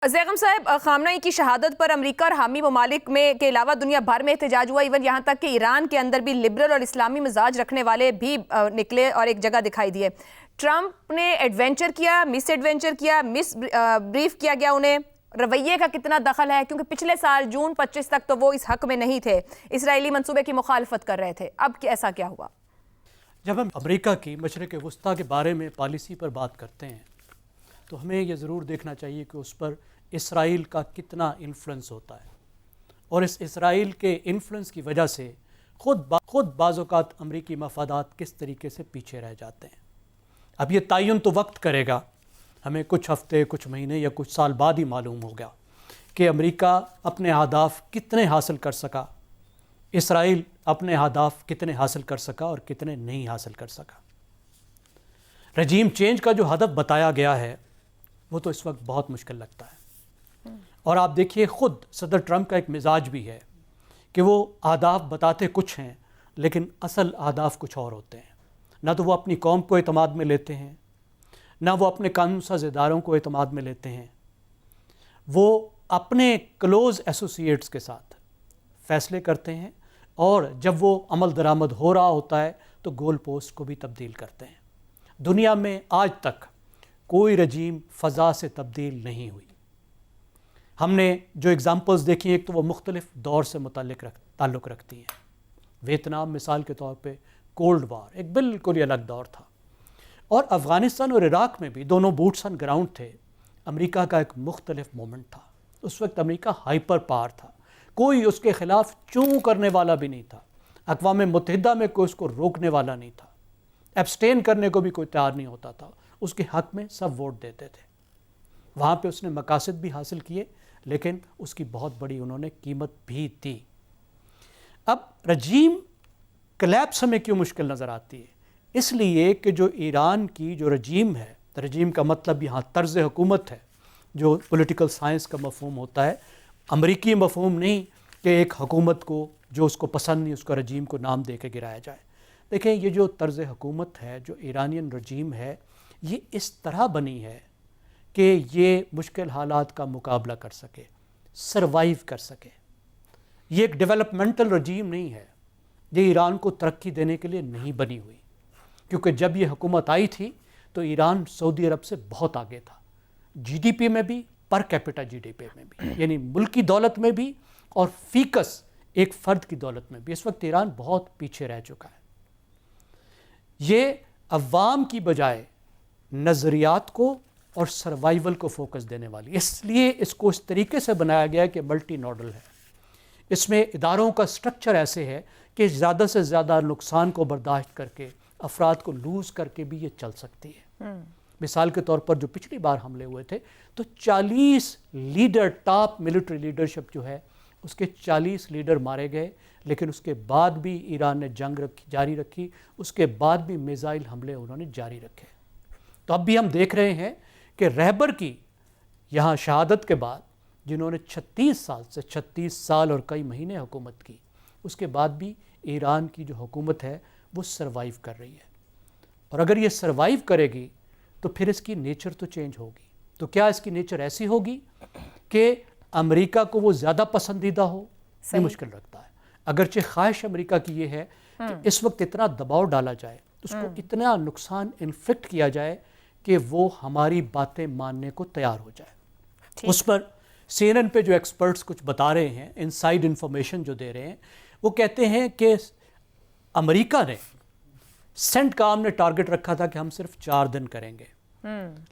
زیغم صاحب، خامنہ ای کی شہادت پر امریکہ اور حامی ممالک میں کے علاوہ دنیا بھر میں احتجاج ہوا، ایون یہاں تک کہ ایران کے اندر بھی لبرل اور اسلامی مزاج رکھنے والے بھی نکلے اور ایک جگہ دکھائی دیے۔ ٹرمپ نے ایڈونچر کیا، مس ایڈونچر کیا، مس بریف کیا گیا انہیں، رویے کا کتنا دخل ہے؟ کیونکہ پچھلے سال جون 25 تک تو وہ اس حق میں نہیں تھے، اسرائیلی منصوبے کی مخالفت کر رہے تھے، اب ایسا کیا ہوا؟ جب ہم امریکہ کی مشرق وسطیٰ کے بارے میں پالیسی پر بات کرتے ہیں تو ہمیں یہ ضرور دیکھنا چاہیے کہ اس پر اسرائیل کا کتنا انفلوئنس ہوتا ہے، اور اس اسرائیل کے انفلوئنس کی وجہ سے خود بعض اوقات امریکی مفادات کس طریقے سے پیچھے رہ جاتے ہیں۔ اب یہ تعین تو وقت کرے گا، ہمیں کچھ ہفتے، کچھ مہینے یا کچھ سال بعد ہی معلوم ہوگا کہ امریکہ اپنے اہداف کتنے حاصل کر سکا، اسرائیل اپنے اہداف کتنے حاصل کر سکا اور کتنے نہیں حاصل کر سکا۔ رجیم چینج کا جو ہدف بتایا گیا ہے وہ تو اس وقت بہت مشکل لگتا ہے، اور آپ دیکھیے خود صدر ٹرمپ کا ایک مزاج بھی ہے کہ وہ اہداف بتاتے کچھ ہیں لیکن اصل اہداف کچھ اور ہوتے ہیں۔ نہ تو وہ اپنی قوم کو اعتماد میں لیتے ہیں، نہ وہ اپنے قانون ساز اداروں کو اعتماد میں لیتے ہیں، وہ اپنے کلوز ایسوسیٹس کے ساتھ فیصلے کرتے ہیں، اور جب وہ عمل درآمد ہو رہا ہوتا ہے تو گول پوسٹ کو بھی تبدیل کرتے ہیں۔ دنیا میں آج تک کوئی رجیم فضا سے تبدیل نہیں ہوئی۔ ہم نے جو اگزامپلز دیکھی، ایک تو وہ مختلف دور سے تعلق رکھتی ہیں۔ ویتنام مثال کے طور پہ کولڈ وار ایک بالکل ہی الگ دور تھا، اور افغانستان اور عراق میں بھی دونوں بوٹس آن گراؤنڈ تھے۔ امریکہ کا ایک مختلف مومنٹ تھا، اس وقت امریکہ ہائپر پاور تھا، کوئی اس کے خلاف چوں کرنے والا بھی نہیں تھا، اقوام متحدہ میں کوئی اس کو روکنے والا نہیں تھا، ایبسٹین کرنے کو بھی کوئی تیار نہیں ہوتا تھا، اس کے حق میں سب ووٹ دیتے تھے۔ وہاں پہ اس نے مقاصد بھی حاصل کیے، لیکن اس کی بہت بڑی انہوں نے قیمت بھی دی۔ اب رجیم کلیپس ہمیں کیوں مشکل نظر آتی ہے؟ اس لیے کہ جو ایران کی جو رجیم ہے، رجیم کا مطلب یہاں طرز حکومت ہے، جو پولیٹیکل سائنس کا مفہوم ہوتا ہے، امریکی مفہوم نہیں کہ ایک حکومت کو جو اس کو پسند نہیں اس کا رجیم کو نام دے کے گرایا جائے۔ دیکھیں، یہ جو طرز حکومت ہے، جو ایرانین رجیم ہے، یہ اس طرح بنی ہے کہ یہ مشکل حالات کا مقابلہ کر سکے، سروائیو کر سکے۔ یہ ایک ڈیولپمنٹل رجیم نہیں ہے، یہ ایران کو ترقی دینے کے لیے نہیں بنی ہوئی، کیونکہ جب یہ حکومت آئی تھی تو ایران سعودی عرب سے بہت آگے تھا، جی ڈی پی میں بھی، per capita G D P میں بھی، یعنی ملکی دولت میں بھی اور فیکس ایک فرد کی دولت میں بھی۔ اس وقت ایران بہت پیچھے رہ چکا ہے۔ یہ عوام کی بجائے نظریات کو اور سروائیول کو فوکس دینے والی، اس لیے اس کو اس طریقے سے بنایا گیا کہ ملٹی نوڈل ہے۔ اس میں اداروں کا سٹرکچر ایسے ہے کہ زیادہ سے زیادہ نقصان کو برداشت کر کے، افراد کو لوز کر کے بھی یہ چل سکتی ہے۔ مثال کے طور پر جو پچھلی بار حملے ہوئے تھے تو 40 لیڈر، ٹاپ ملٹری لیڈرشپ جو ہے اس کے 40 لیڈر مارے گئے، لیکن اس کے بعد بھی ایران نے جنگ جاری رکھی، اس کے بعد بھی میزائل حملے انہوں نے جاری رکھے۔ تو اب بھی ہم دیکھ رہے ہیں کہ رہبر کی یہاں شہادت کے بعد، جنہوں نے 36 سال اور کئی مہینے حکومت کی، اس کے بعد بھی ایران کی جو حکومت ہے وہ سروائیو کر رہی ہے، اور اگر یہ سروائیو کرے گی تو پھر اس کی نیچر تو چینج ہوگی۔ تو کیا اس کی نیچر ایسی ہوگی کہ امریکہ کو وہ زیادہ پسندیدہ ہو؟ یہ مشکل رکھتا ہے۔ اگرچہ خواہش امریکہ کی یہ ہے کہ اس وقت اتنا دباؤ ڈالا جائے، اس کو اتنا نقصان انفلکٹ کیا جائے کہ وہ ہماری باتیں ماننے کو تیار ہو جائے۔ اس پر سی این این پہ جو ایکسپرٹس کچھ بتا رہے ہیں، انسائیڈ انفارمیشن جو دے رہے ہیں، وہ کہتے ہیں کہ امریکہ نے سینٹ کام نے ٹارگٹ رکھا تھا کہ ہم صرف 4 دن کریں گے،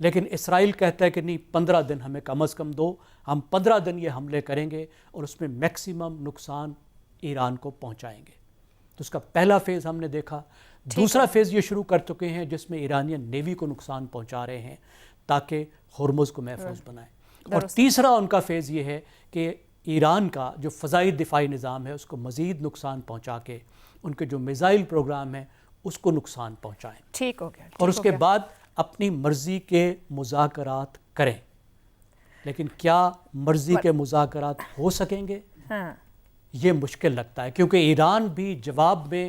لیکن اسرائیل کہتا ہے کہ نہیں، 15 دن ہمیں کم از کم دو، ہم 15 دن یہ حملے کریں گے اور اس میں میکسیمم نقصان ایران کو پہنچائیں گے۔ تو اس کا پہلا فیز ہم نے دیکھا۔ دوسرا فیز یہ شروع کر چکے ہیں جس میں ایرانین نیوی کو نقصان پہنچا رہے ہیں تاکہ ہرمز کو محفوظ بنائیں، اور تیسرا ان کا فیز یہ ہے کہ ایران کا جو فضائی دفاعی نظام ہے اس کو مزید نقصان پہنچا کے ان کے جو میزائل پروگرام ہے اس کو نقصان پہنچائیں۔ ٹھیک ہو گیا، اور اس کے بعد اپنی مرضی کے مذاکرات کریں۔ لیکن کیا مرضی کے مذاکرات ہو سکیں گے؟ یہ مشکل لگتا ہے، کیونکہ ایران بھی جواب میں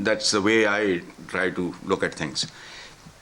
that's the way I try to look at things।